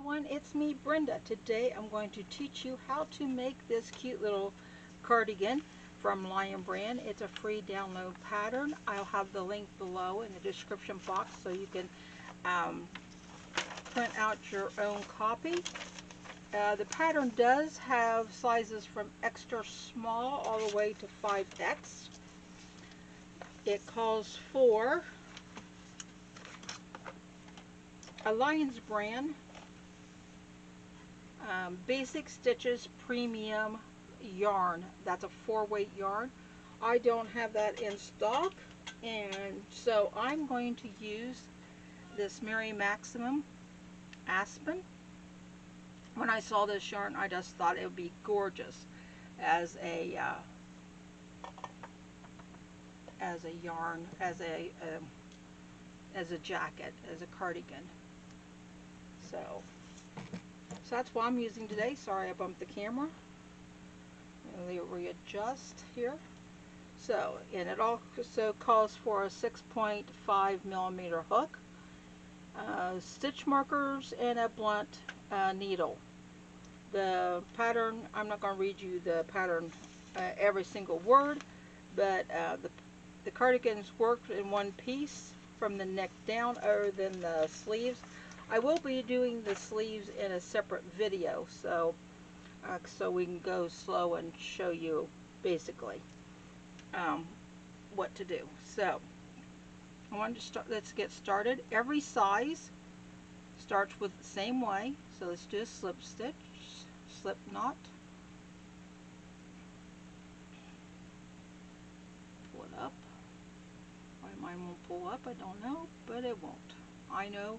Everyone, it's me, Brenda. Today I'm going to teach you how to make this cute little cardigan from Lion Brand. It's a free download pattern. I'll have the link below in the description box so you can print out your own copy. The pattern does have sizes from extra small all the way to 5X. It calls for a Lion's Brand Basic Stitches Premium yarn. That's a 4-weight yarn. I don't have that in stock, and so I'm going to use this Mary Maximum Aspen. When I saw this yarn, I just thought it would be gorgeous as a yarn, as a jacket, as a cardigan. So that's what I'm using today. Sorry I bumped the camera. Let me readjust here. So, and it also calls for a 6.5 millimeter hook, stitch markers, and a blunt needle. The pattern, I'm not going to read you the pattern every single word, but the cardigans worked in one piece from the neck down other than the sleeves. I will be doing the sleeves in a separate video, so we can go slow and show you basically what to do. So I want to start. Let's get started. Every size starts with the same way. So let's do a slip stitch, slip knot, pull it up. Why mine won't pull up, I don't know, but it won't. I know.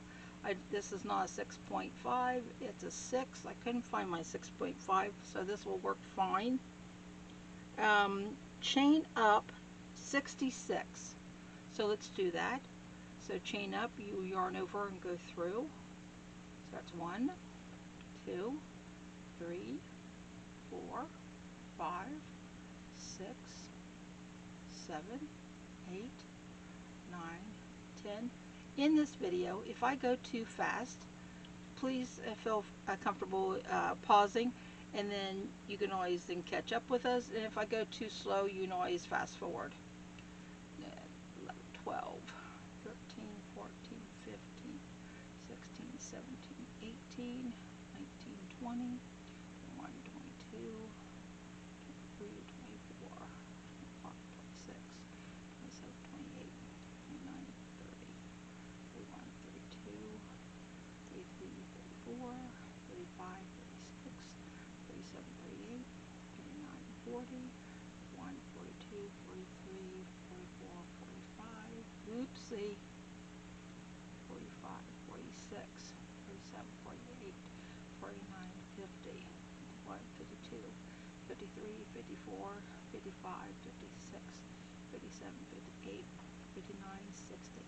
This is not a 6.5, it's a 6. I couldn't find my 6.5, so this will work fine. Chain up 66. So let's do that. So chain up, you yarn over and go through. So that's 1, 2, 3, 4, 5, 6, 7, 8, 9, 10. In this video, if I go too fast, please feel comfortable pausing, and then you can always then catch up with us. And if I go too slow, you can always fast forward. 11, 12, 13, 14, 15, 16, 17, 18, 19, 20, 21, 22, 23, 24, 25, 26, 27, 28, 29, 30. 34, 35, 36, 37, 38, 39, 40, 41, 42, 43, 44, 45, oopsie, 45, 46, 47, 48, 49, 50, 51, 52, 53, 54, 55, 56, 57, 58, 59, 60.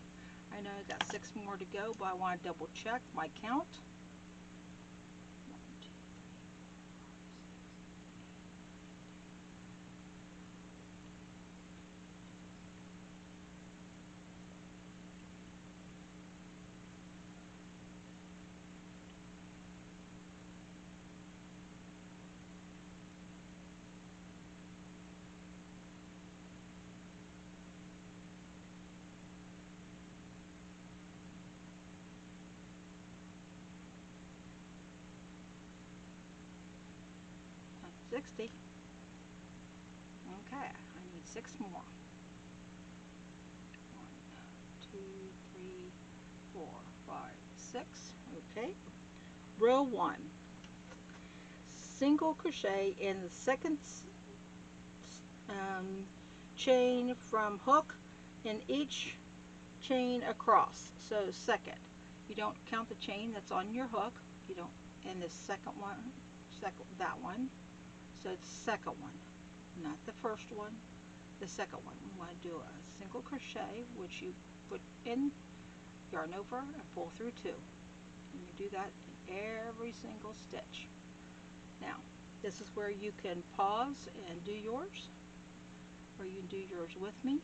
I know I got 6 more to go, but I want to double check my count. 1, 2, 3, 60. Okay, I need 6 more. 1, 2, 3, 4, 5, 6. Okay. Row 1. Single crochet in the second chain from hook in each chain across. So second. You don't count the chain that's on your hook. You don't. And the second one, that one. So it's the second one, not the first one, the second one. We want to do a single crochet, which you put in, yarn over, and pull through 2. And you do that in every single stitch. Now, this is where you can pause and do yours, or you can do yours with me.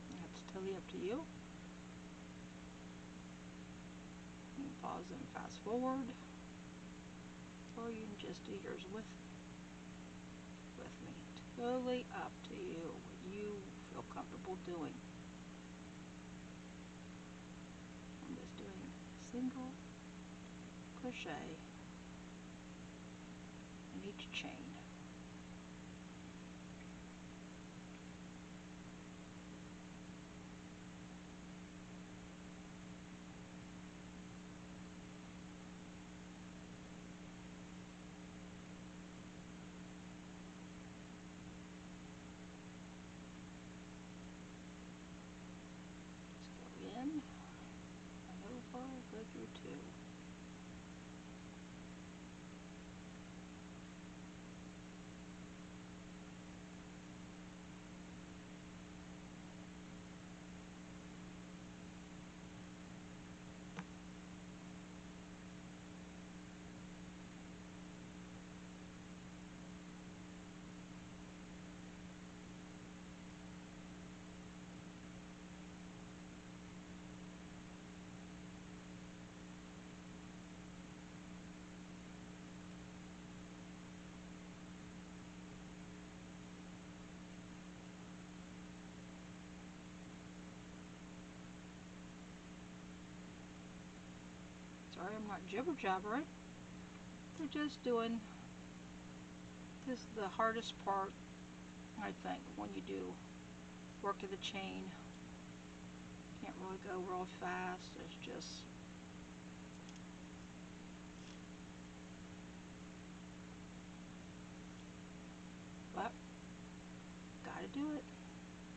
That's totally up to you. pause and fast forward, or you can just do yours with me. Totally up to you, what you feel comfortable doing. I'm just doing single crochet in each chain. Let's go in and over, go through 2. Sorry, I'm not jibber jabbering. We're just doing this is the hardest part, I think, when you do work of the chain. Can't really go real fast. It's just but gotta do it.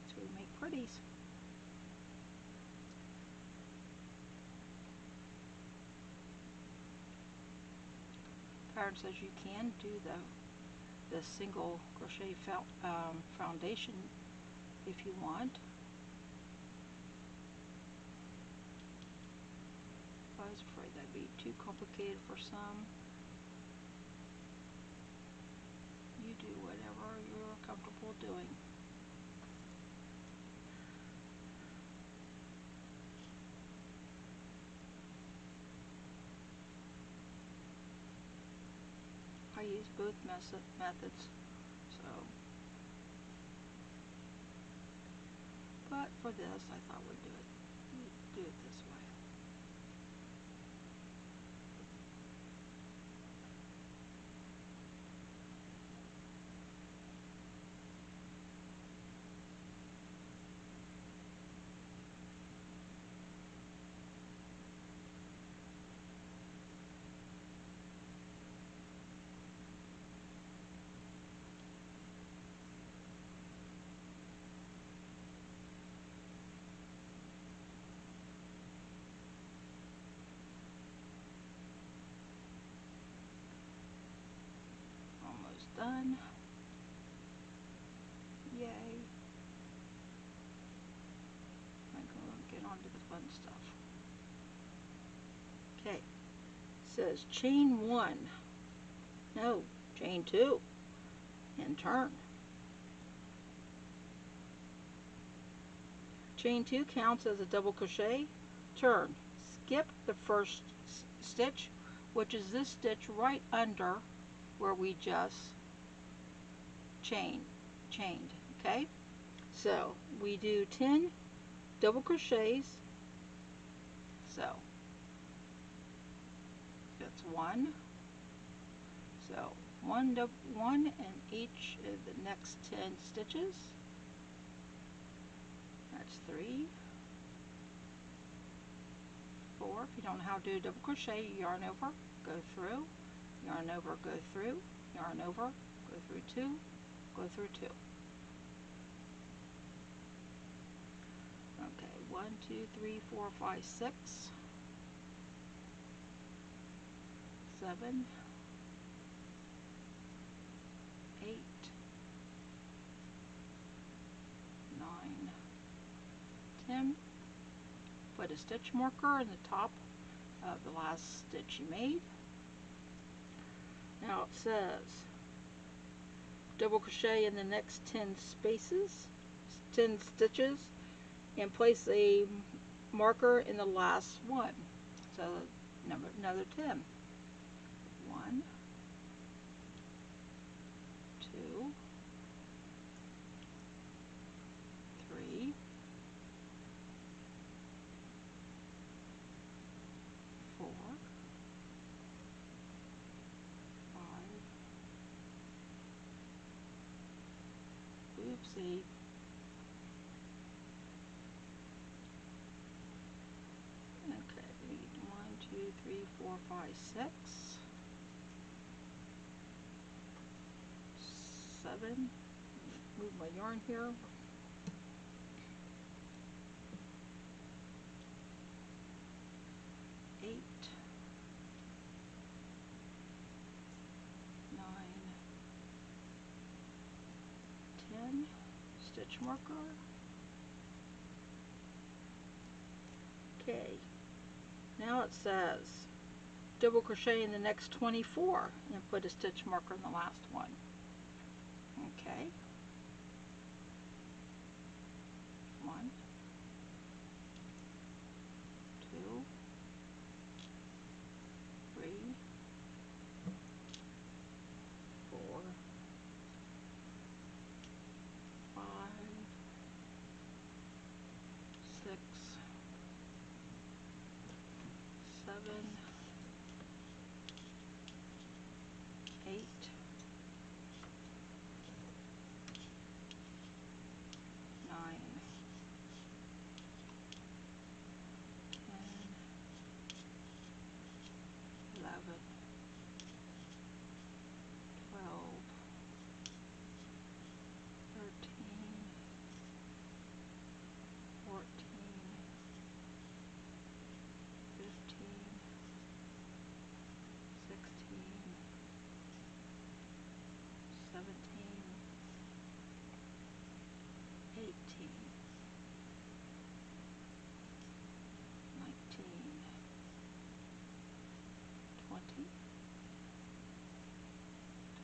So we make pretties. Pattern says you can do the single crochet foundation if you want. I was afraid that'd be too complicated for some. You do whatever you're comfortable doing. I use both methods, so. But for this, I thought we'd do it this way. Almost done. Yay. I'm going to get on to the fun stuff. Okay. It says chain 1. No, chain 2. And turn. Chain 2 counts as a double crochet. Turn. Skip the first stitch, which is this stitch right under where we just chained. Okay, so we do 10 double crochets. So that's 1. So one in each of the next 10 stitches. That's 3, 4. If you don't know how to do double crochet, you yarn over, go through, yarn over, go through, yarn over, go through 2, go through 2. Okay, 1, 2, 3, 4, 5, 6, 7, 8, 9, 10. Put a stitch marker in the top of the last stitch you made. Now it says double crochet in the next 10 spaces, 10 stitches, and place a marker in the last one. So another 10. 1, 2, 3, 4, 5. Oopsie. Okay, we need 1, 2, 3, 4, 5, 6, 7. Move my yarn here. 8, 9, 10. Stitch marker. Okay. Now it says double crochet in the next 24 and put a stitch marker in the last one. Okay. 1, 2, 3, 4, 5, 6, 7, 8, 9, 10, 11, 12, 13, 14, 15, 16, 17, 18, 19, 20,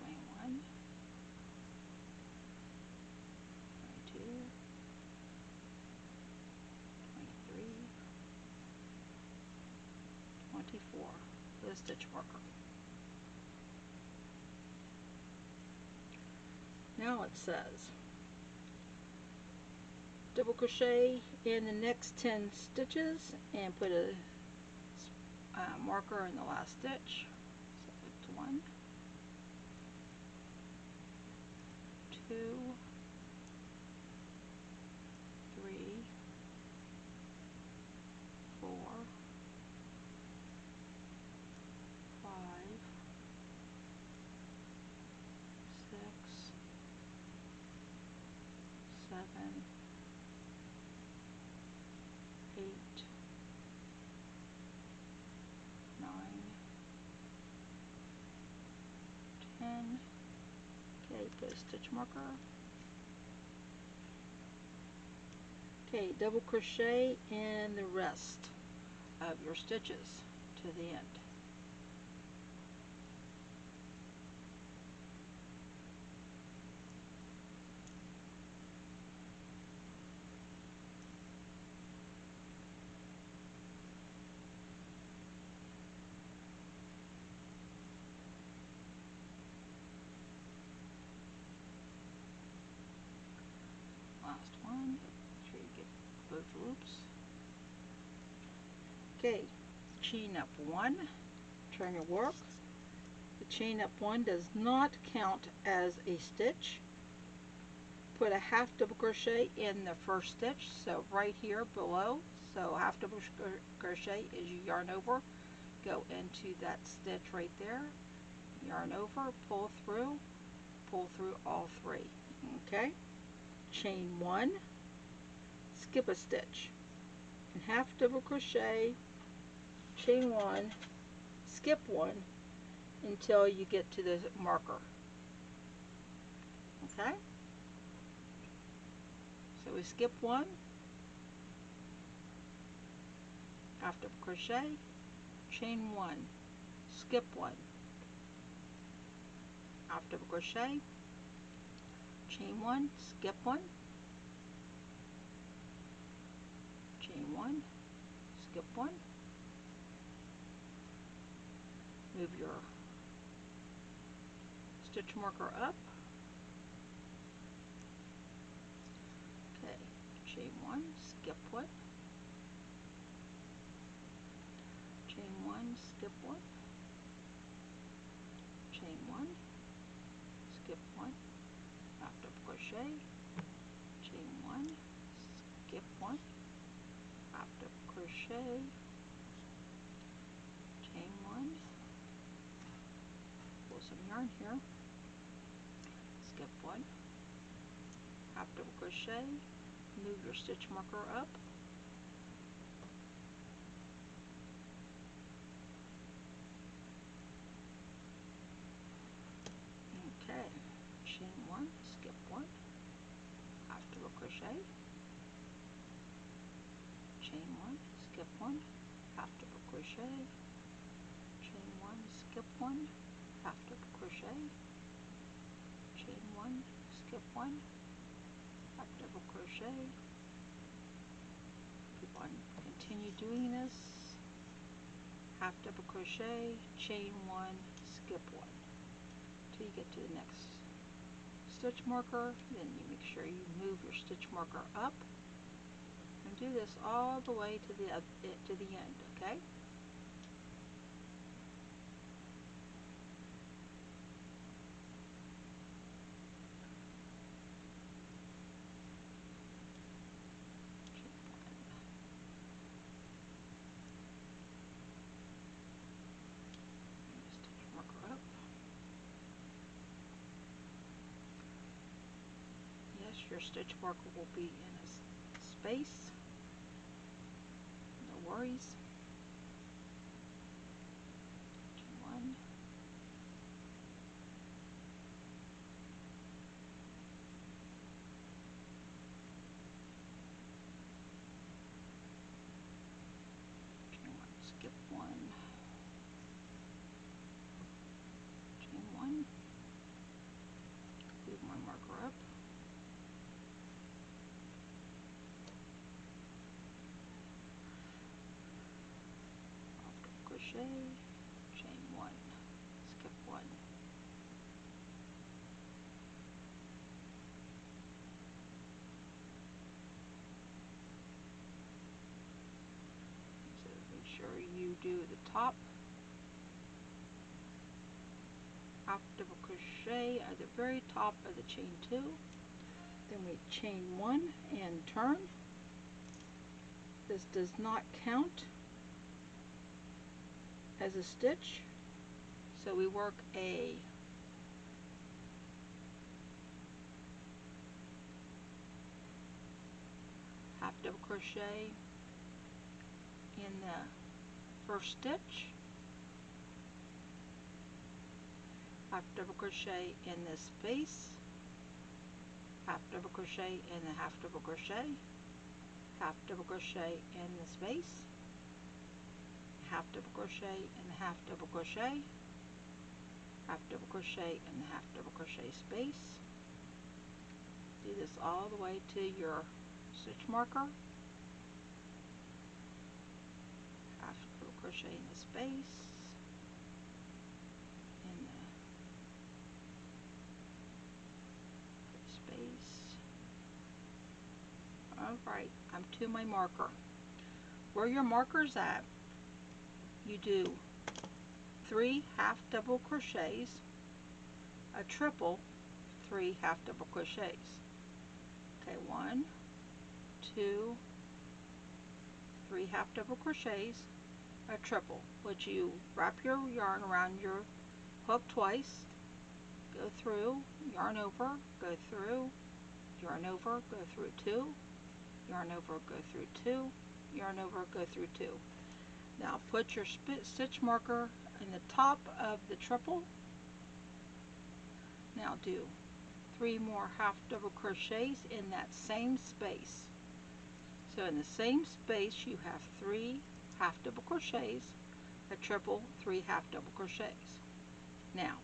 21, 22, 23, 24. Put a stitch marker. Now it says double crochet in the next 10 stitches and put a marker in the last stitch. So it's 1, 2, 3, 4, 5, 6, 7, 8, 9, 10. Okay, put a stitch marker. Okay, double crochet in the rest of your stitches to the end. Last one. Make sure you get both loops. Okay, chain up 1, turn your work. The chain up 1 does not count as a stitch. Put a half double crochet in the first stitch, so right here below. So half double crochet as you yarn over, go into that stitch right there, yarn over, pull through all 3. Okay, chain 1, skip a stitch, and half double crochet, chain 1, skip 1 until you get to the marker. Okay, so we skip 1, half double crochet, chain 1, skip 1, half double crochet, chain 1, skip 1, chain 1, skip 1, Move your stitch marker up. Okay, chain 1, skip 1, chain 1, skip 1, chain 1, skip 1, half double crochet, chain 1, skip 1, half double crochet, chain 1, pull some yarn here, skip 1, half double crochet, move your stitch marker up, okay, chain 1, skip 1, half double crochet, chain 1, skip 1, half double crochet, chain 1, skip 1, half double crochet, chain 1, skip 1, half double crochet. Keep on, continue doing this, half double crochet, chain 1, skip 1, till you get to the next stitch marker. Then you make sure you move your stitch marker up, and do this all the way to the end, okay? Stitch marker up. Yes, your stitch marker will be in a space. No worries. Chain 1. Chain 1, skip 1. Chain 1. Move my marker up. Crochet, chain 1, skip 1, so make sure you do the top, half double crochet at the very top of the chain 2, then we chain 1 and turn. This does not count as a stitch, so we work a half double crochet in the first stitch, half double crochet in this space, half double crochet in the half double crochet, half double crochet in the space, half double crochet in the half double crochet, half double crochet in the half double crochet space. Do this all the way to your stitch marker, half double crochet in the space, in the space. Alright, I'm to my marker. Where your marker's at, you do 3 half double crochets, a triple, 3 half double crochets. Okay, 1, 2, 3 half double crochets, a triple, which you wrap your yarn around your hook twice, go through, yarn over, go through, yarn over, go through 2, yarn over, go through 2, yarn over, go through 2. Now put your stitch marker in the top of the triple. Now do 3 more half double crochets in that same space. So in the same space you have 3 half double crochets, a triple, 3 half double crochets. Now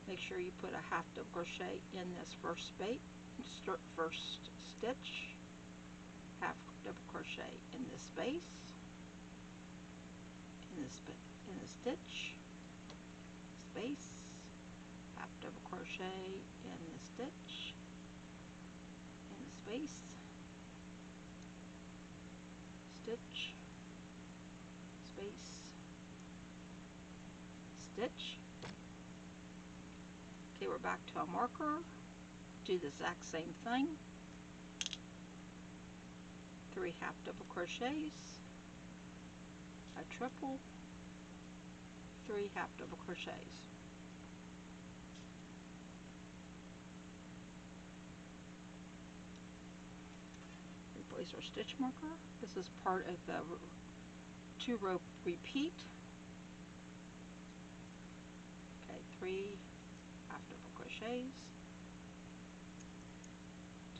make sure you put a half double crochet in this first stitch, half double crochet in this space, in the stitch, space, half double crochet in the stitch, in the space, stitch, space, stitch. Okay, we're back to a marker. Do the exact same thing. 3 half double crochets, a triple, 3 half double crochets. Replace our stitch marker. This is part of the 2 row repeat. Okay, 3 half double crochets,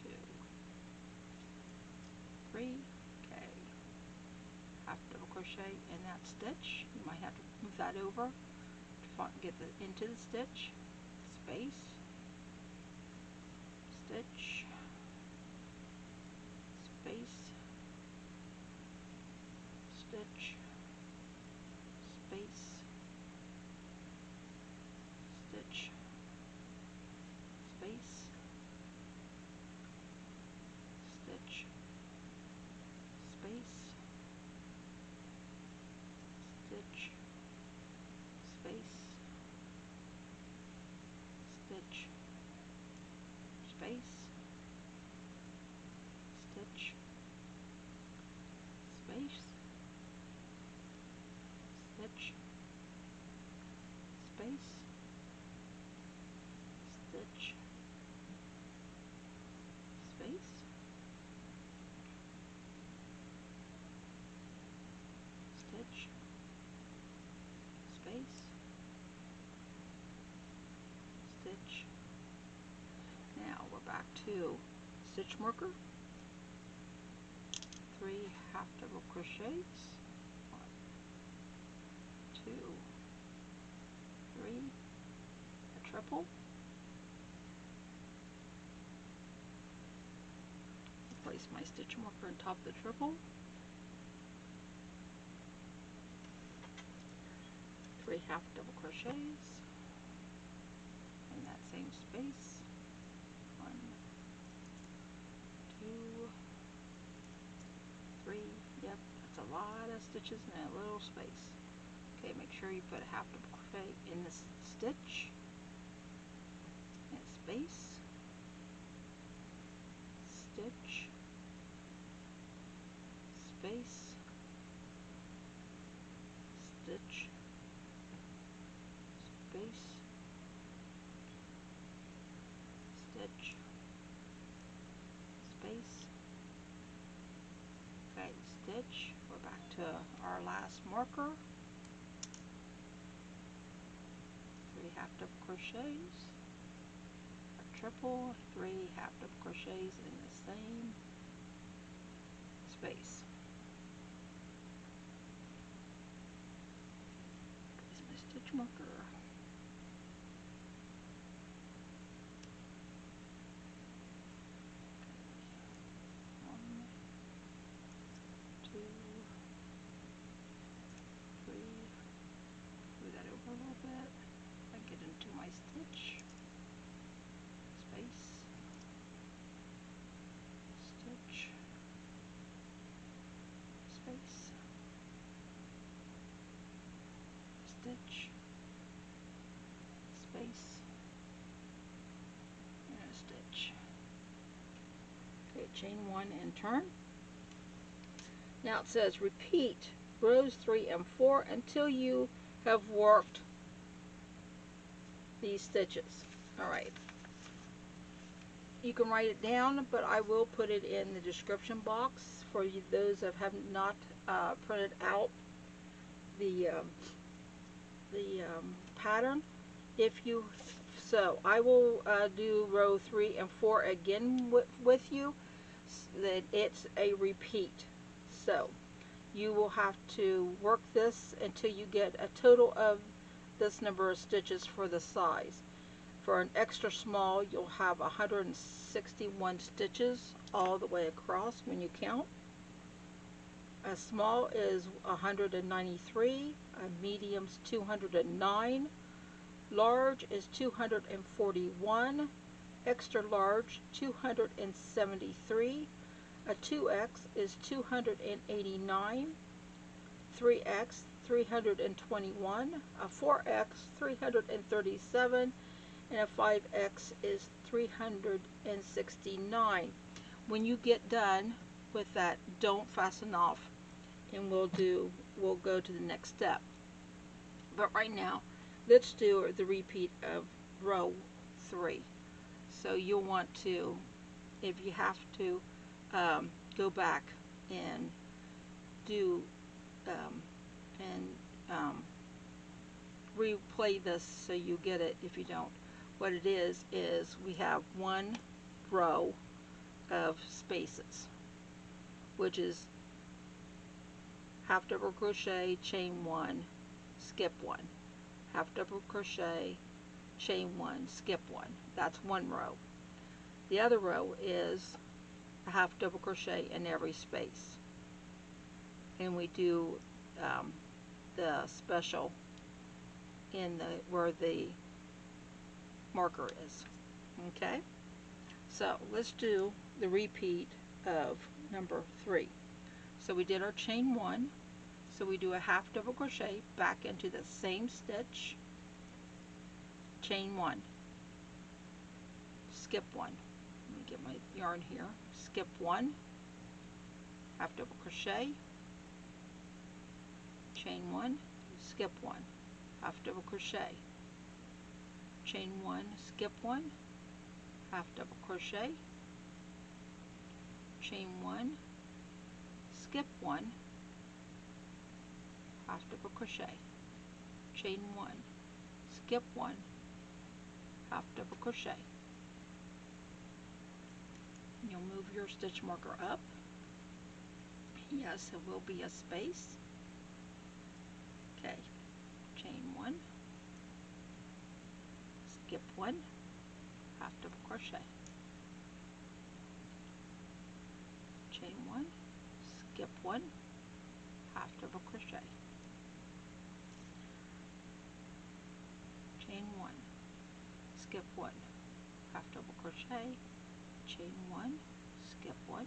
2, 3, okay, half double crochet in that stitch. You might have to move that over to get into the stitch, space, stitch, space, stitch, space, stitch, space, stitch, space, stitch, space, stitch, space, stitch, space, stitch, space, stitch, space, stitch, space, stitch. Now we're back to stitch marker, 3 half double crochets, 1, 2, 3, a triple, place my stitch marker on top of the triple, 3 half double crochets in that same space, 1, 2, 3, yep, that's a lot of stitches in a little space. Okay, make sure you put a half double crochet in this stitch, and space, stitch, space, stitch, space, stitch, space. Okay, stitch. We're back to our last marker. 3 half double crochets, a triple, 3 half double crochets in the same space. Place my stitch marker. A little bit. I get into my stitch, space, stitch, space, stitch, space, and a stitch. Okay, chain 1 and turn. Now it says repeat rows 3 and 4 until you have worked these stitches. Alright, you can write it down, but I will put it in the description box for you, those that have not printed out the pattern. So I will do row 3 and 4 again with you, that it's a repeat. So you will have to work this until you get a total of this number of stitches for the size. For an extra small, you'll have 161 stitches all the way across when you count. A small is 193, a medium's 209, large is 241, extra large 273, a 2X is 289, 3X 321, a 4X 337, and a 5X is 369. When you get done with that, don't fasten off, and we'll go to the next step. But right now, let's do the repeat of row 3. So you'll want to, if you have to, go back and do replay this so you get it if you don't. What it is we have one row of spaces, which is half double crochet, chain 1, skip 1, half double crochet, chain 1, skip 1. That's one row. The other row is a half double crochet in every space, and we do the special in where the marker is. Okay, so let's do the repeat of number 3. So we did our chain 1, so we do a half double crochet back into the same stitch, chain 1, skip 1. Let me get my yarn here. Skip 1, half double crochet, chain 1, skip 1, half double crochet, chain 1, skip 1, half double crochet, chain 1, skip 1, half double crochet, chain 1, skip 1, half double crochet. You'll move your stitch marker up. Yes, it will be a space. Okay, chain 1, skip 1, half double crochet, chain 1, skip 1, half double crochet, chain 1, skip 1, half double crochet, chain 1, skip 1,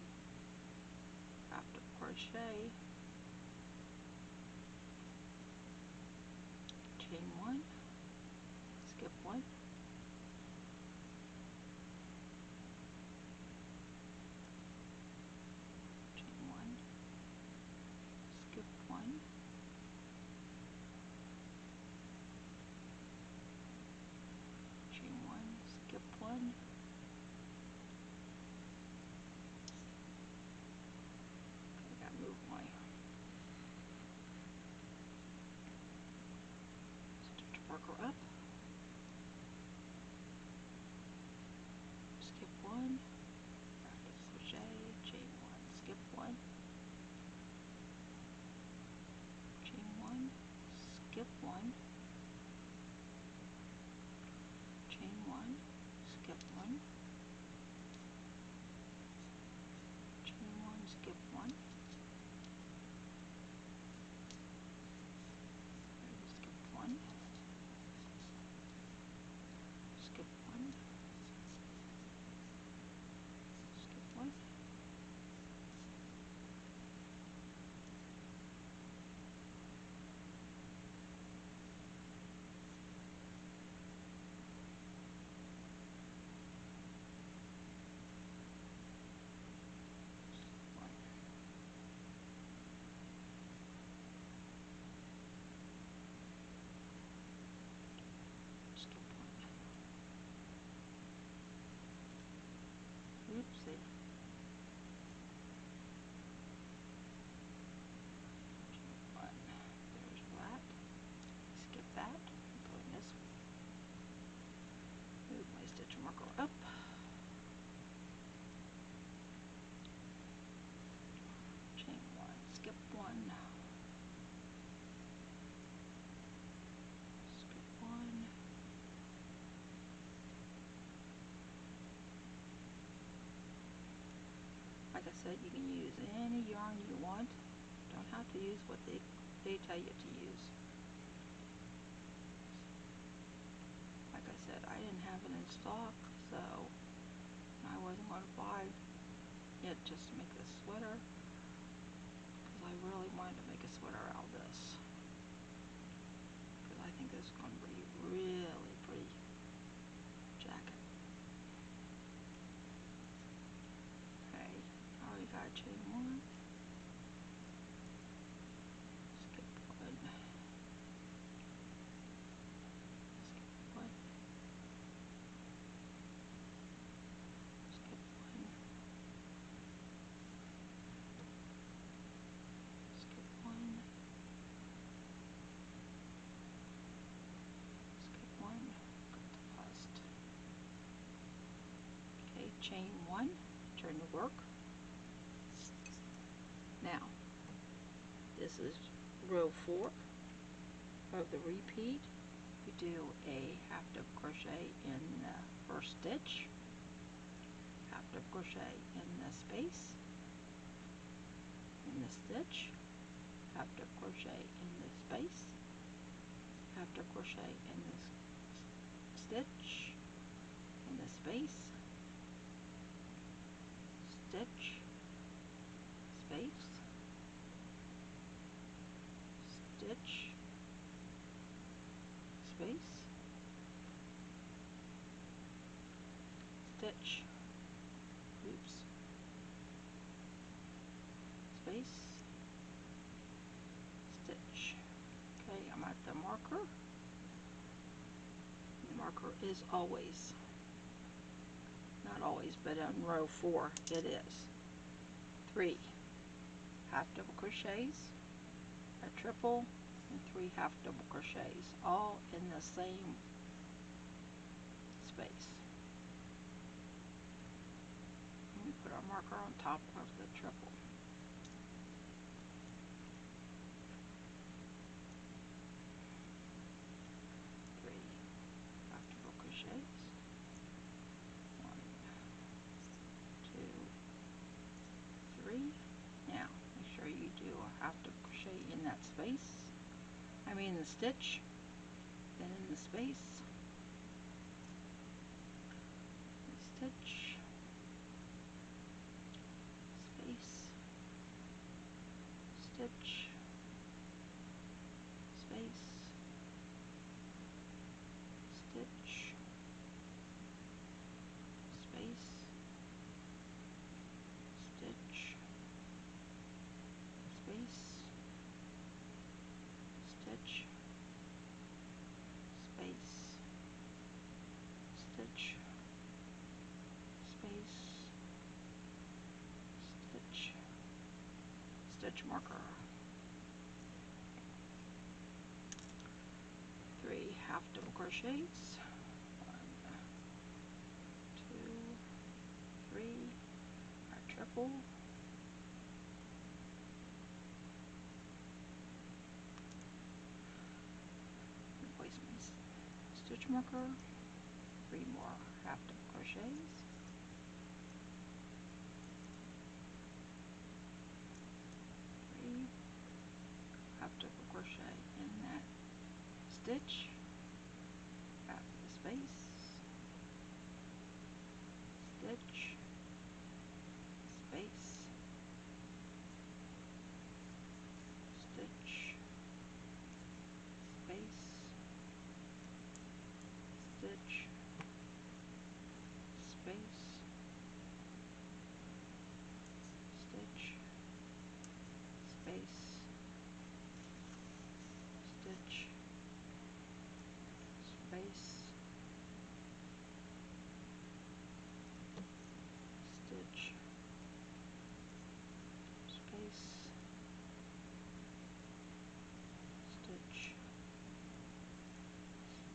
half double crochet, chain 1, skip 1, chain 1, skip 1, chain 1, skip 1, I gotta move my stitch marker up, skip 1, half double crochet, chain 1, skip 1, chain 1, skip 1, chain 1, skip 1, chain 1, skip 1, skip 1, skip 1, skip 1, skip 1. Oopsie. There's that. Skip that. Pulling this. Move my stitch marker up. Chain 1. Skip 1. Skip 1. Like I said, you can use any yarn you want. You don't have to use what they tell you to use. didn't have it in stock, so I wasn't going to buy it just to make this sweater, because I really wanted to make a sweater out of this, because I think this is going to be really pretty jacket. Okay, I already got chain one. Skip one. Skip one. Skip one. Skip one. Skip one. Got the last. Okay, chain one. Turn to work. Now, this is row 4 of the repeat. We do a half double crochet in the first stitch, half double crochet in the space, in the stitch, half double crochet in the space, half double crochet in the stitch, in the space, stitch, space, stitch, space, stitch, oops, space, stitch. Okay, I'm at the marker. The marker is always, not always, but on row 4 it is 3 half double crochets, a triple, and 3 half double crochets, all in the same space. And we put our marker on top of the triple. Half double crochets, 1, 2, 3. Now make sure you do a half double crochet in that space, I mean the stitch, then in the space, the stitch, space, stitch, space, stitch, space, stitch, space, stitch, space, stitch, space, stitch, stitch marker. 3 half double crochets, 1, 2, 3, a triple, replace my stitch marker, 3 more half double crochets, 3 half double crochet in that stitch, half the space, stitch, space, stitch, space, stitch, space, stitch, space, stitch, space, stitch, space, stitch, space, stitch,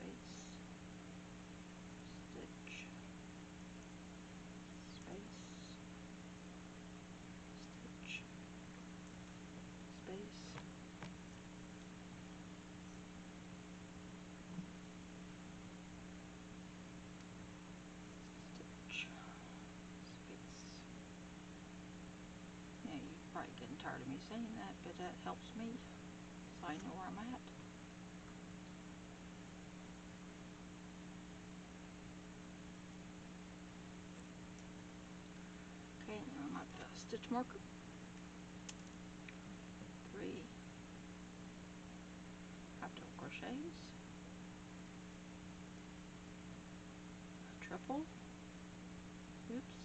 space, stitch, space, stitch, space. Yeah, you're probably getting tired of me saying that, but that helps me so I know where I'm at. stitch marker, 3 half double crochets, a triple, oops,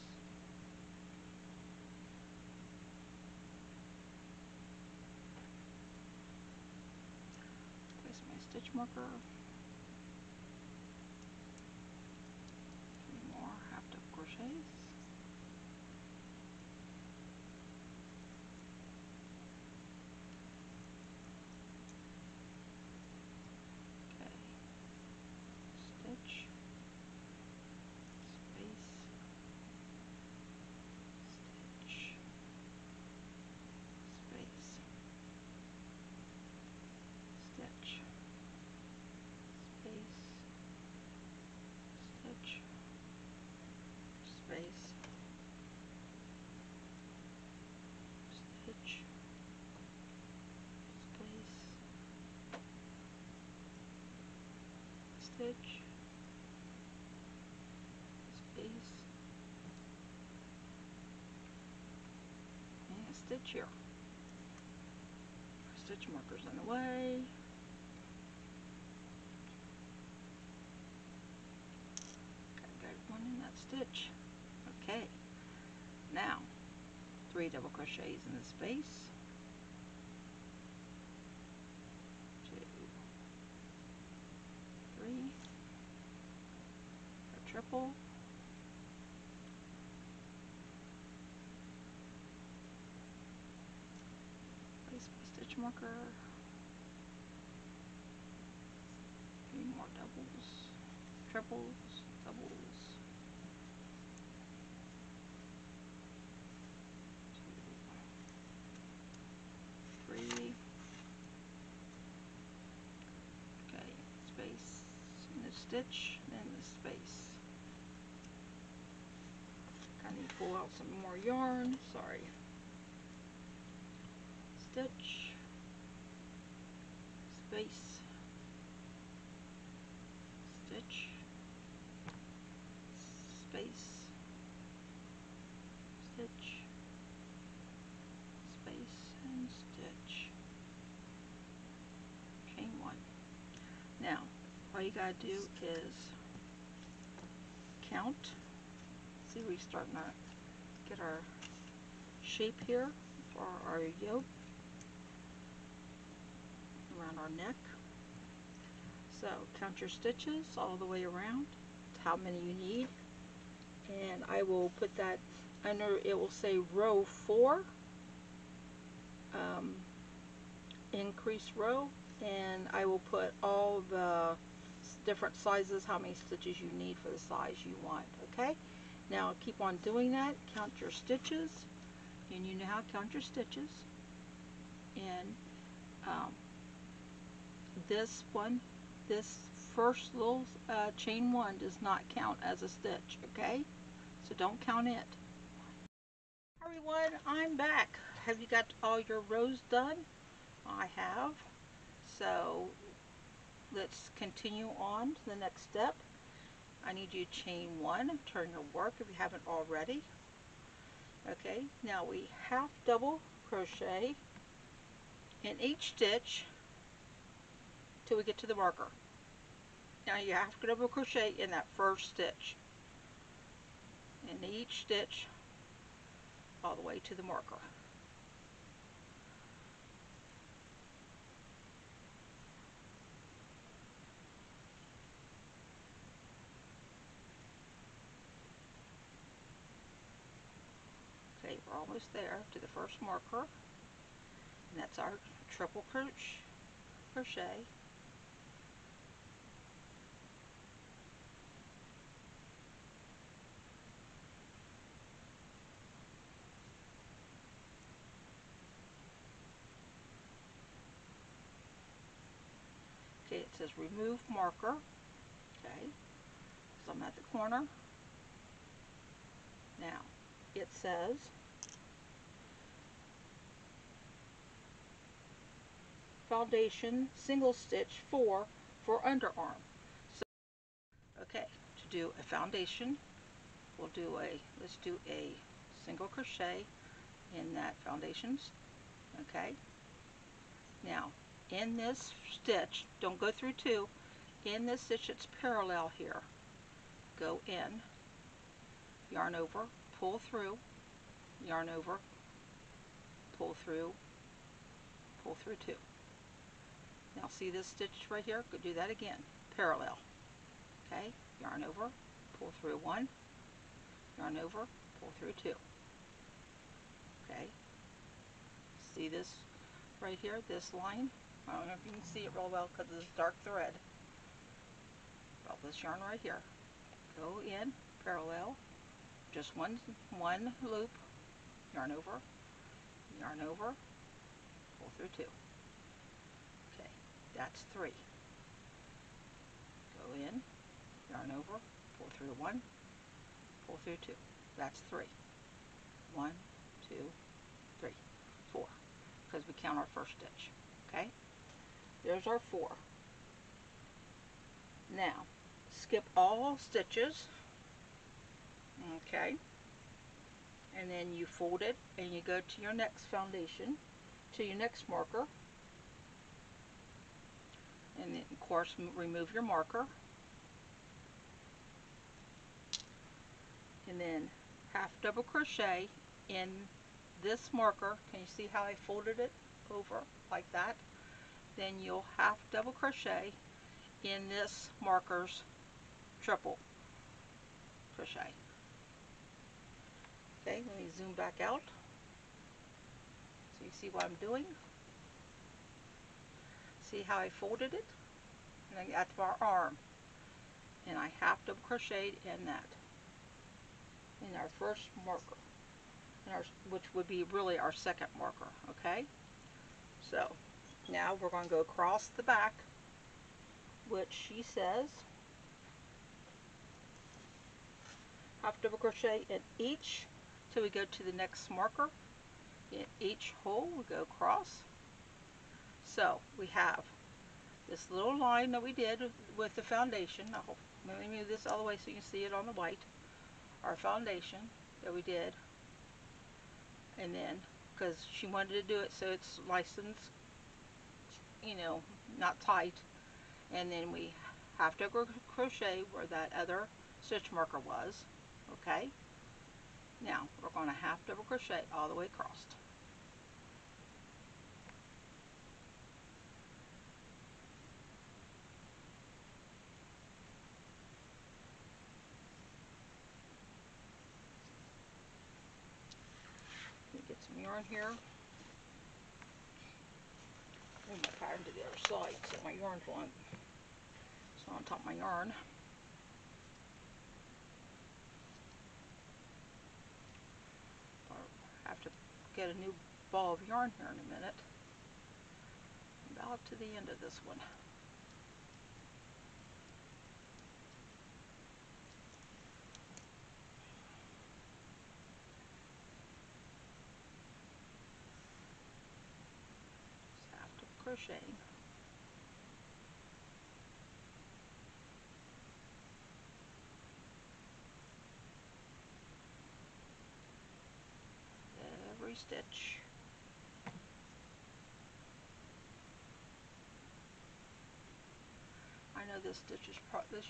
place my stitch marker, 3 more half double crochets, stitch, space, stitch, space, stitch, space, stitch, space, stitch, space, stitch, space, and a stitch here. Stitch markers in the way. Got one in that stitch. Okay, now 3 double crochets in the space, 2, 3, a triple, place my stitch marker, 3 more doubles, triples, doubles, 2, 3, okay, space, and a stitch, then the space. I need to pull out some more yarn, sorry. Stitch, space, stitch, space, stitch, space, and stitch. Chain 1. Now, all you gotta do is count. See, we're starting to get our shape here for our yoke around our neck. So count your stitches all the way around, how many you need, and I will put that under, it will say row 4, increase row, and I will put all the different sizes, how many stitches you need for the size you want. Okay, now keep on doing that, count your stitches, and you know how to count your stitches. And this one, this first little chain 1 does not count as a stitch, okay? So don't count it. Everyone, I'm back. Have you got all your rows done? I have. So let's continue on to the next step. I need you to chain 1, turn your work if you haven't already. Okay, now we half double crochet in each stitch till we get to the marker. Now you have to double crochet in that first stitch, in each stitch all the way to the marker. Okay, we're almost there to the first marker, and that's our triple crochet. Okay, it says remove marker. Okay, so I'm at the corner. Now, it says foundation single stitch 4 for underarm. So, okay, to do a foundation, let's do a single crochet in that foundations. Okay, now in this stitch, don't go through two, in this stitch that's parallel here, go in, yarn over, pull through, yarn over, pull through two. Now see this stitch right here? Go do that again, parallel. Okay, yarn over, pull through one, yarn over, pull through two. Okay, see this right here, this line? I don't know if you can see it real well because it's dark thread. Well, this yarn right here, go in, parallel, just one loop, yarn over, pull through two. Okay, that's three. Go in, yarn over, pull through one, pull through two. That's three. 1, 2, 3, 4, because we count our first stitch. Okay, there's our 4. Now skip all stitches. Okay, and then you fold it and you go to your next foundation, to your next marker, and then of course remove your marker, and then half double crochet in this marker. Can you see how I folded it over like that? Then you'll half double crochet in this marker's triple crochet. Okay, let me zoom back out so you see what I'm doing. See how I folded it? And that's our arm. And I half double crocheted in that, in our first marker, which would be really our second marker. Okay, so now we're going to go across the back, which she says half double crochet in each till we go to the next marker. In each hole we go across. So we have this little line that we did with the foundation. Let me move this all the way so you can see it on the white. Our foundation that we did, and then because she wanted to do it so it's licensed, you know, not tight, and then we half double crochet where that other stitch marker was. Okay, now we're going to half double crochet all the way across. Get some yarn here. Move my pattern to the other side so my yarn's on. It's not on top of my yarn. I'll have to get a new ball of yarn here in a minute. About to the end of this one. Crocheting. Every stitch. I know this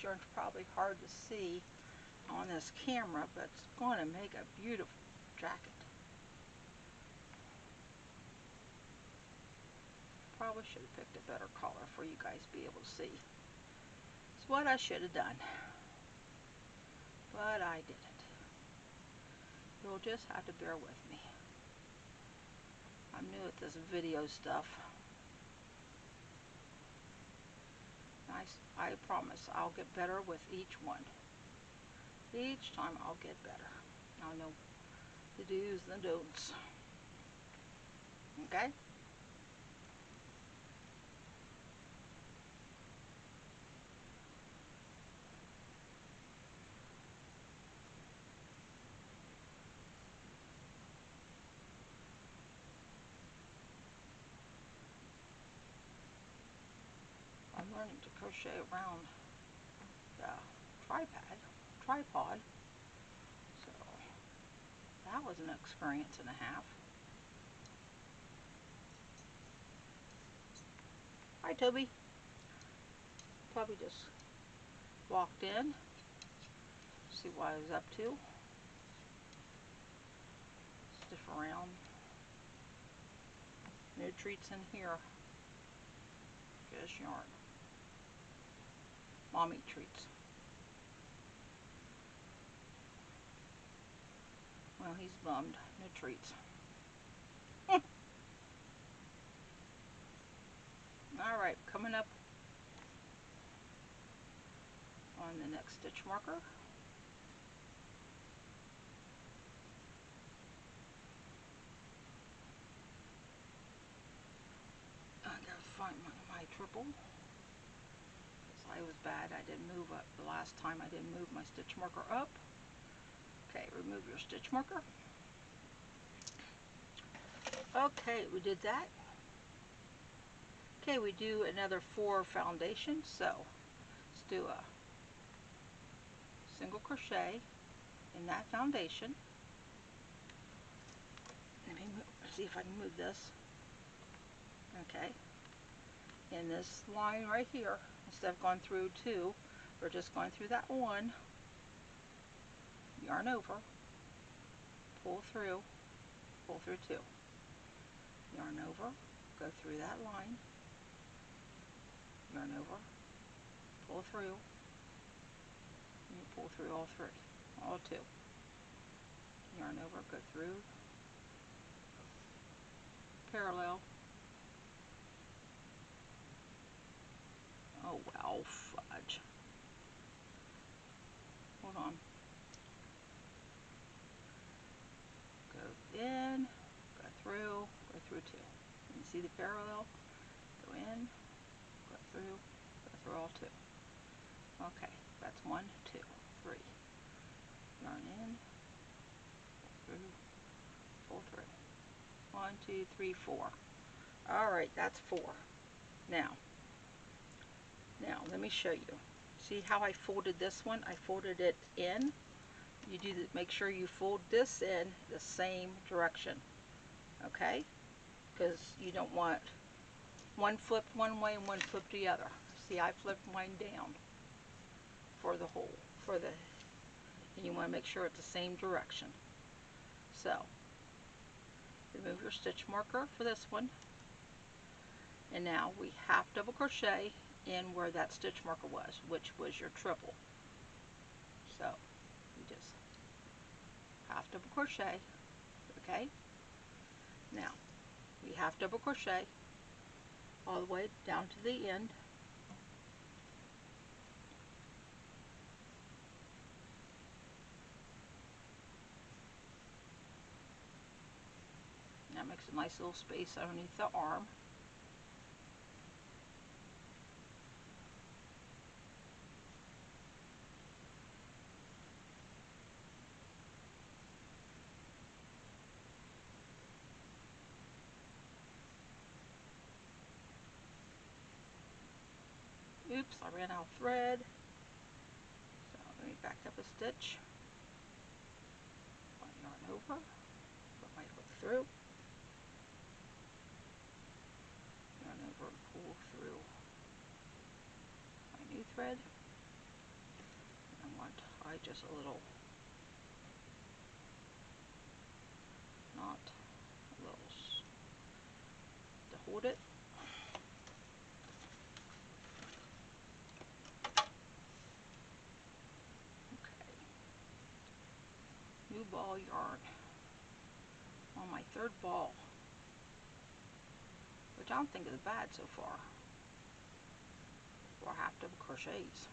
yarn's probably hard to see on this camera, but it's going to make a beautiful jacket. Probably should have picked a better color for you guys to be able to see. It's what I should have done, but I didn't. You'll just have to bear with me. I'm new at this video stuff. I promise I'll get better with each one. Each time I'll get better. I'll know the do's and the don'ts. Okay? I'm learning to crochet around the tripod, so that was an experience and a half. Hi, Toby. Probably just walked in. See what I was up to. Stiff around. No treats in here. Just yarn. Mommy treats. Well, he's bummed. No treats. Alright, coming up on the next stitch marker. I gotta find my triple. I was bad. I didn't move up. The last time I didn't move my stitch marker up. Okay, remove your stitch marker. Okay, we did that. Okay, we do another 4 foundations. So let's do a single crochet in that foundation. Let me see if I can move this. Okay, in this line right here, instead of going through 2, we're just going through that 1, yarn over, pull through 2, yarn over, go through that line, yarn over, pull through, and you pull through all 3, all 2, yarn over, go through, parallel. Oh wow, fudge. Hold on. Go in, go through 2. You see the parallel? Go in, go through all 2. Okay, that's 1, 2, 3. Yarn in, pull through. 1, 2, 3, 4. Alright, that's 4. Now, let me show you. See how I folded this one? I folded it in. You do make sure you fold this in the same direction, okay? Because you don't want one flipped one way and one flipped the other. See, I flipped mine down for the hole, and you want to make sure it's the same direction. So, remove your stitch marker for this one, and now we half double crochet in where that stitch marker was, which was your triple. So, you just half double crochet, okay? Now, we half double crochet all the way down to the end. That makes a nice little space underneath the arm. Oops, I ran out of thread. So let me back up a stitch. Yarn over, put my hook through. Yarn over and pull through my new thread. And I want to tie just a little knot, a little to hold it. New ball yarn on my 3rd ball, which I don't think is bad so far for half double crochets.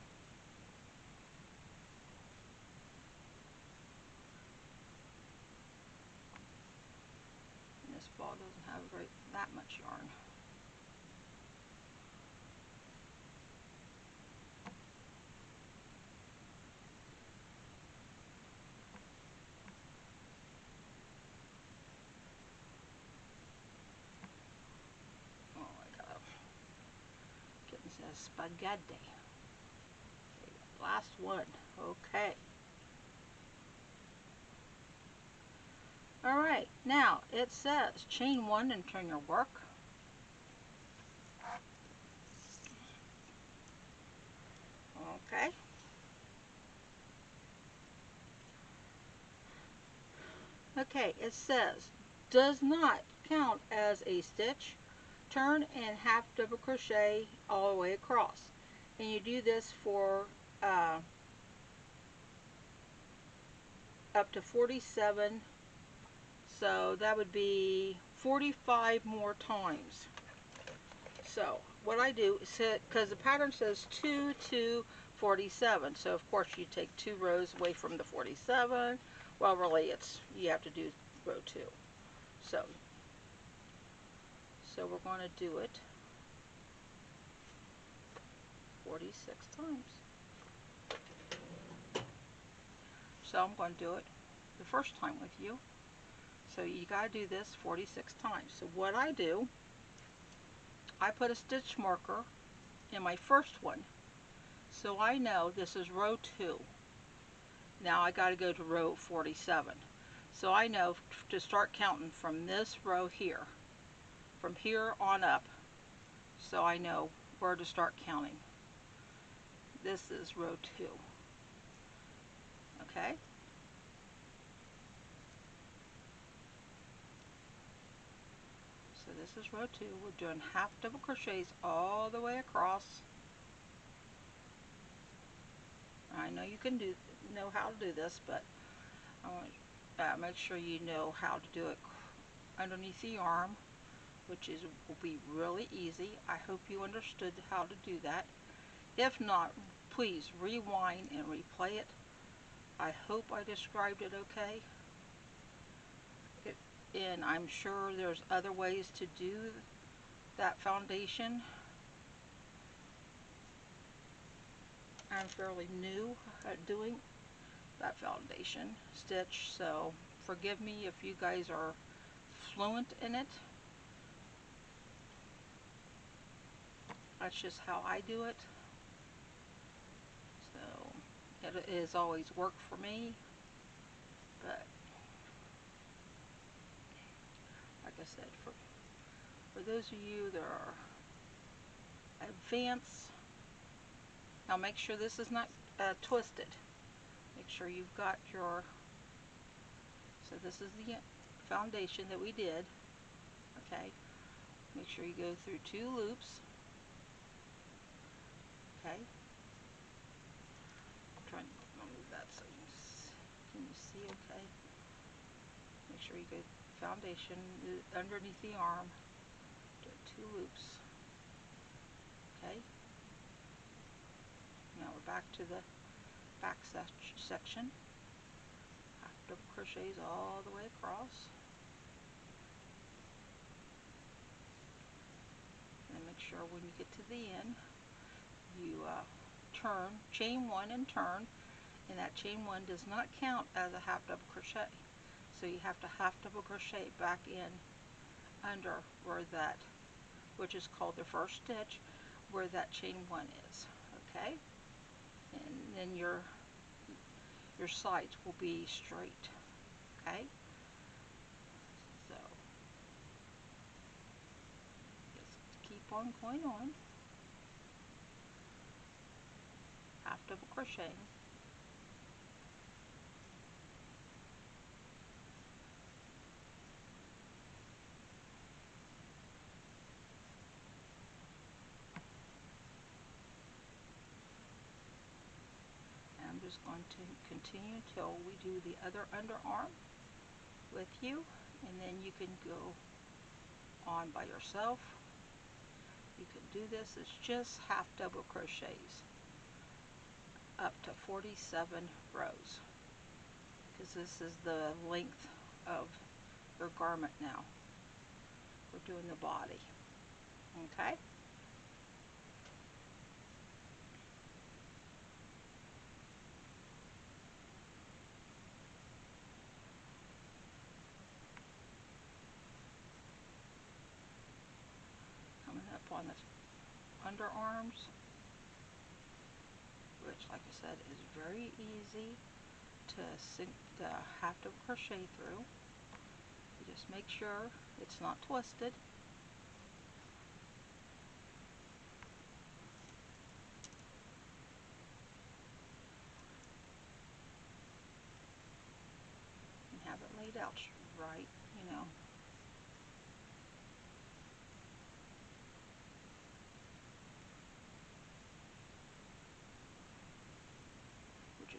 And this ball doesn't have that much yarn. Says spaghetti. Okay, last one. Okay. Alright, now it says chain 1 and turn your work. Okay, it says does not count as a stitch. Turn and half double crochet all the way across, and you do this for up to 47, so that would be 45 more times. So what I do is, because the pattern says 2 to 47, so of course you take 2 rows away from the 47. Well, really you have to do row 2. So we're going to do it 46 times. So I'm going to do it the first time with you. So you got to do this 46 times. So what I do, I put a stitch marker in my first one, so I know this is row 2. Now I got to go to row 47. So I know to start counting from this row here, from here on up, so I know where to start counting. This is row 2. Okay? So this is row 2. We're doing half double crochets all the way across. I know you can know how to do this, but I want to make sure you know how to do it underneath the arm, which will be really easy. I hope you understood how to do that. If not, please rewind and replay it. I hope I described it okay. And I'm sure there's other ways to do that foundation. I'm fairly new at doing that foundation stitch, so forgive me if you guys are fluent in it. That's just how I do it. So it has always worked for me, but like I said, for those of you that are advanced, now make sure this is not twisted. Make sure you've got your, so this is the foundation that we did. Okay, make sure you go through 2 loops. Okay, I'm trying to move that so can you see okay? Make sure you go foundation underneath the arm, do 2 loops. Okay, now we're back to the back section. Half double crochets all the way across, and make sure when you get to the end you turn, chain 1 and turn, and that chain 1 does not count as a half double crochet, so you have to half double crochet back in under where that, which is called the first stitch, where that chain 1 is. Okay, and then your sides will be straight. Okay, so just keep on going on, half double crocheting. I'm just going to continue until we do the other underarm with you, and then you can go on by yourself. You can do this. It's just half double crochets up to 47 rows, because this is the length of your garment now. We're doing the body. Okay? Coming up on the underarms, which, like I said, is very easy to half double crochet through. You just make sure it's not twisted. And have it laid out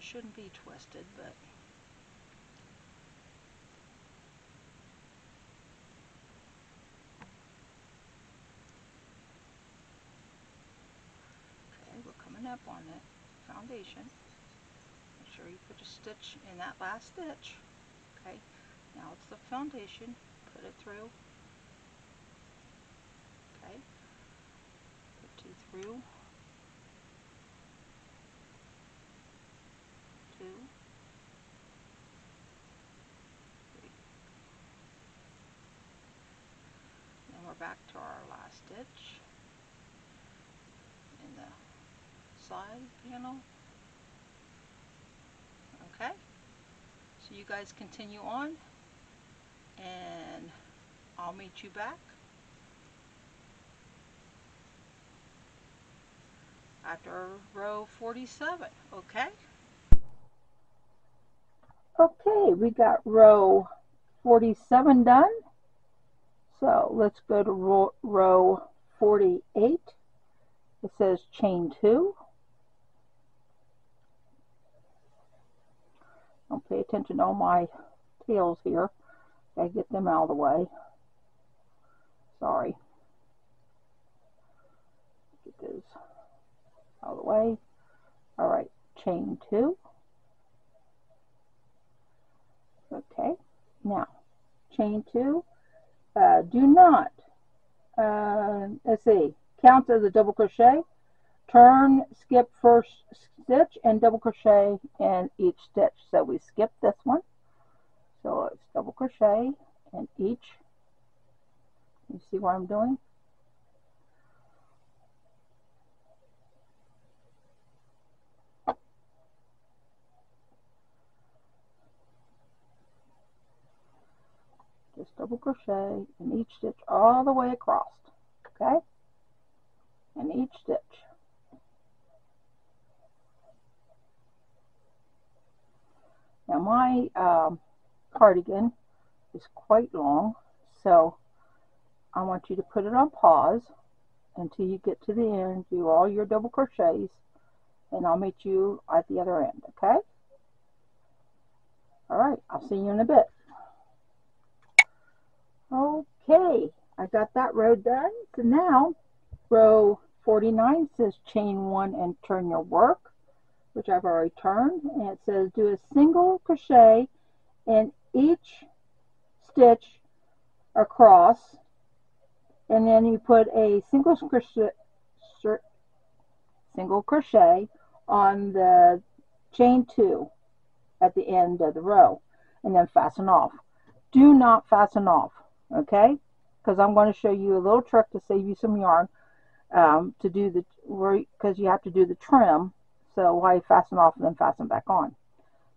it shouldn't be twisted, but okay, we're coming up on the foundation. Make sure you put a stitch in that last stitch. Okay, now it's the foundation. Put it through. Okay, put 2 through. 2, 3. Then we're back to our last stitch in the side panel. Okay, so you guys continue on, and I'll meet you back after row 47. Okay? Okay, we got row 47 done. So let's go to row 48. It says chain 2. Don't pay attention to all my tails here. Gotta get them out of the way. Sorry. Get those out of the way. Alright, chain 2. Okay, now chain 2. Do not, let's see, count as a double crochet. Turn, skip first stitch, and double crochet in each stitch. So we skip this one. So it's double crochet in each. You see what I'm doing? Just double crochet in each stitch all the way across. Okay? In each stitch. Now my cardigan is quite long, so I want you to put it on pause until you get to the end, do all your double crochets, and I'll meet you at the other end, okay? Alright, I'll see you in a bit. Okay, I got that row done. So now, row 49 says chain 1 and turn your work, which I've already turned, and it says do a single crochet in each stitch across, and then you put a single crochet on the chain 2 at the end of the row, and then fasten off. Do not fasten off, okay? Because I'm going to show you a little trick to save you some yarn to do the, because you have to do the trim. So why fasten off and then fasten back on?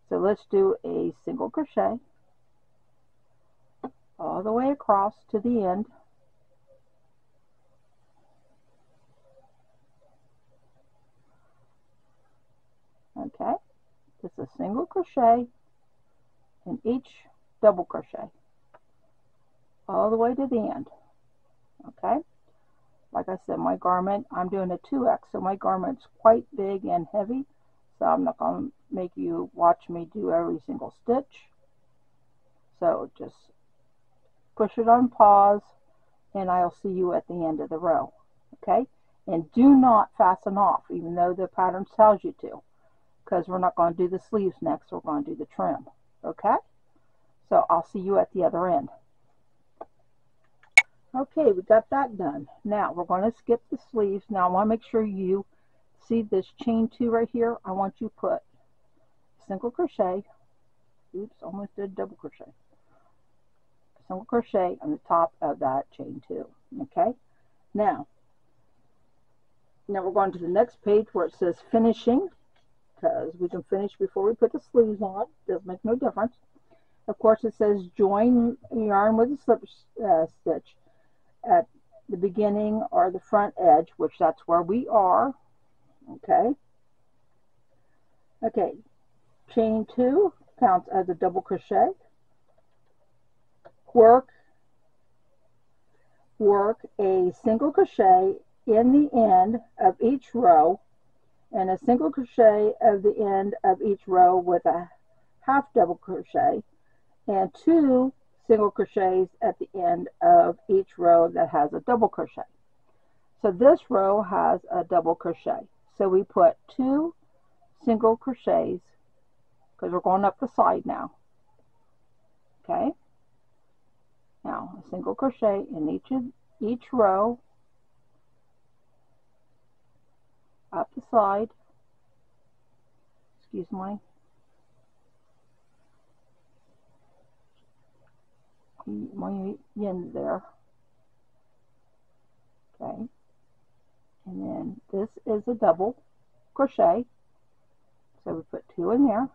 So let's do a single crochet all the way across to the end. Okay, just a single crochet in each double crochet all the way to the end. Okay, like I said, my garment, I'm doing a 2X, so my garment's quite big and heavy, so I'm not going to make you watch me do every single stitch. So just push it on pause, and I'll see you at the end of the row. Okay, and do not fasten off, even though the pattern tells you to, because we're not going to do the sleeves next, we're going to do the trim. Okay, so I'll see you at the other end. Okay, we got that done. Now we're going to skip the sleeves. Now I want to make sure you see this chain 2 right here. I want you to put single crochet, oops, almost did double crochet, single crochet on the top of that chain 2. Okay, now we're going to the next page where it says finishing, because we can finish before we put the sleeves on. Doesn't make no difference. Of course, it says join yarn with a slip stitch at the beginning or the front edge, which that's where we are. Okay. Okay. Chain 2 counts as a double crochet. Work a single crochet in the end of each row and a single crochet at the end of each row with a half double crochet, and 2 single crochets at the end of each row that has a double crochet. So this row has a double crochet. So we put 2 single crochets because we're going up the side now. Okay. Now a single crochet in each row up the side. Excuse my yin there. Okay. And then this is a double crochet. So we put 2 in there.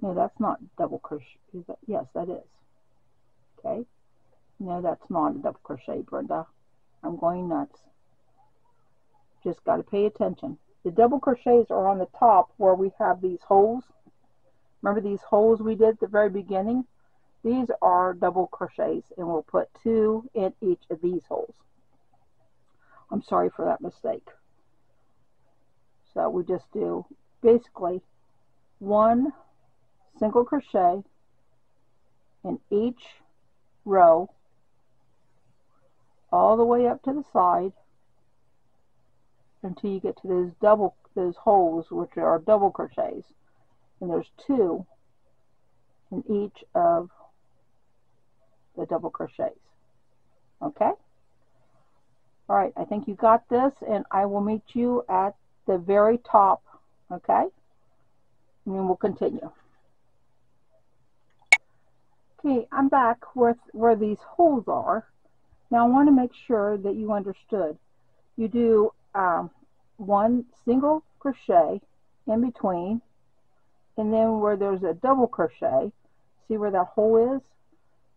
No, that's not double crochet. Yes, that is. Okay. No, that's not a double crochet, Brenda. I'm going nuts. Just got to pay attention. The double crochets are on the top where we have these holes. Remember these holes we did at the very beginning? These are double crochets, and we'll put 2 in each of these holes. I'm sorry for that mistake. So we just do basically 1 single crochet in each row all the way up to the side until you get to those holes, which are double crochets, and there's 2 in each of the double crochets. Okay? All right, I think you got this, and I will meet you at the very top. Okay? And then we'll continue. Okay, I'm back with where these holes are. Now I want to make sure that you understood. You do 1 single crochet in between, and then where there's a double crochet, see where that hole is?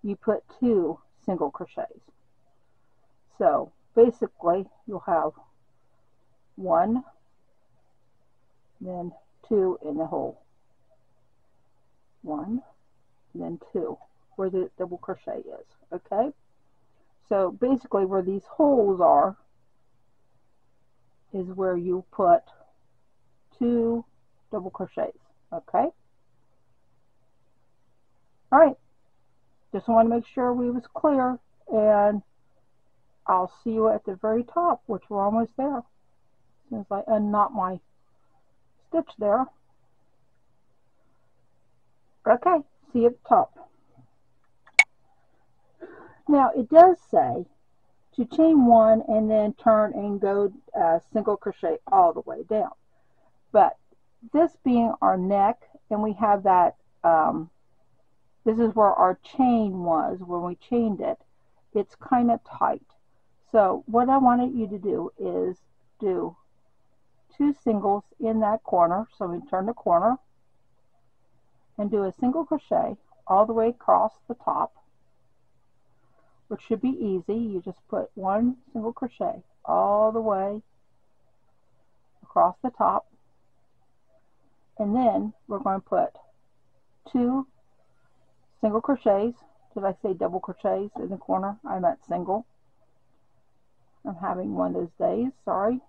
You put 2 single crochets. So basically you'll have 1, then 2 in the hole. 1, then 2 where the double crochet is. Okay? So basically where these holes are is where you put 2 double crochets. Okay? Alright. Just want to make sure we was clear, and I'll see you at the very top, which we're almost there. As soon as I unknot my stitch there. Okay, see you at the top. Now it does say to chain 1 and then turn and go single crochet all the way down. But this being our neck, and we have that, this is where our chain was when we chained it. It's kind of tight. So what I wanted you to do is do 2 singles in that corner. So we turn the corner and do a single crochet all the way across the top, which should be easy. You just put 1 single crochet all the way across the top, and then we're going to put 2 single crochets. Did I say double crochets in the corner? I meant single. I'm having one of those days, sorry.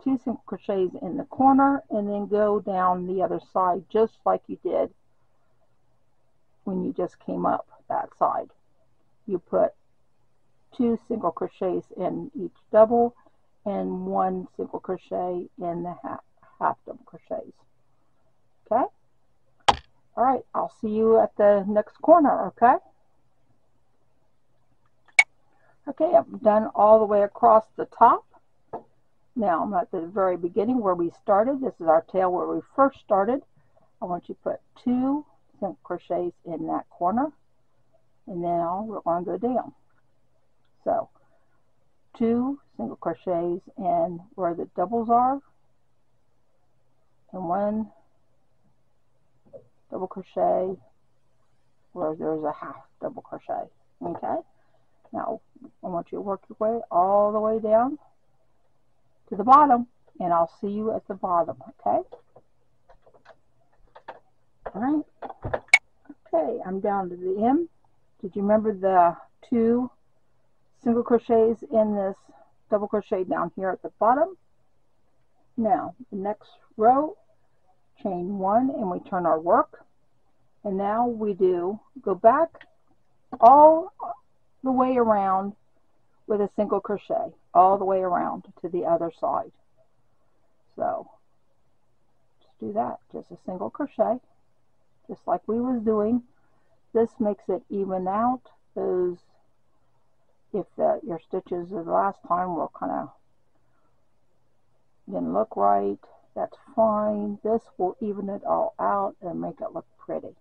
2 single crochets in the corner, and then go down the other side just like you did when you just came up that side. You put 2 single crochets in each double and 1 single crochet in the half double crochets. Okay? Alright, I'll see you at the next corner, okay? Okay, I've done all the way across the top. Now I'm at the very beginning where we started. This is our tail where we first started. I want you to put 2 single crochets in that corner, and now we're going to go down. So 2 single crochets in where the doubles are, and 1 double crochet where there's a half double crochet. Okay, now I want you to work your way all the way down to the bottom, and I'll see you at the bottom. Okay? Alright. Okay, I'm down to the end. Did you remember the 2 single crochets in this double crochet down here at the bottom. Now the next row, chain 1 and we turn our work, and now we go back all the way around with a single crochet all the way around to the other side. So just do that, just a single crochet, just like we was doing. This makes it even out those, if your stitches the last time were kind of didn't look right, that's fine. This will even it all out and make it look pretty.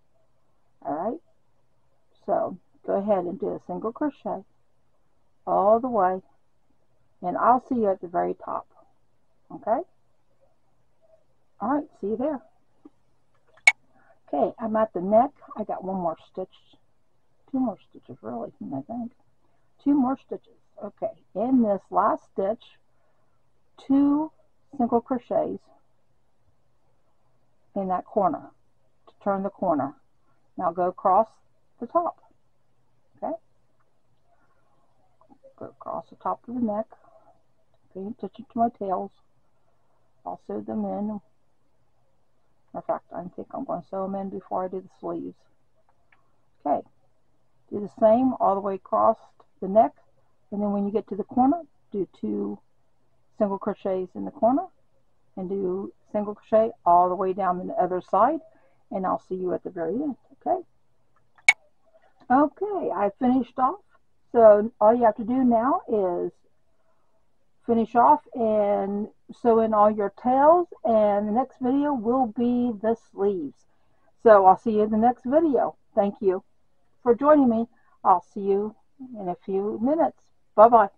Alright, so go ahead and do a single crochet all the way, and I'll see you at the very top. Okay? Alright, see you there. Okay, I'm at the neck. I got one more stitch, 2 more stitches really, I think. 2 more stitches. Okay, in this last stitch, 2 single crochets in that corner to turn the corner. Now go across the top. Okay? Go across the top of the neck. Pay attention to my tails. I'll sew them in. In fact, I think I'm going to sew them in before I do the sleeves. Okay. Do the same all the way across the neck, and then when you get to the corner, do 2 single crochets in the corner and do single crochet all the way down the other side, and I'll see you at the very end. Okay? Okay, I finished off. So all you have to do now is finish off and sew in all your tails, and the next video will be the sleeves. So I'll see you in the next video. Thank you for joining me. I'll see you in a few minutes. Bye-bye.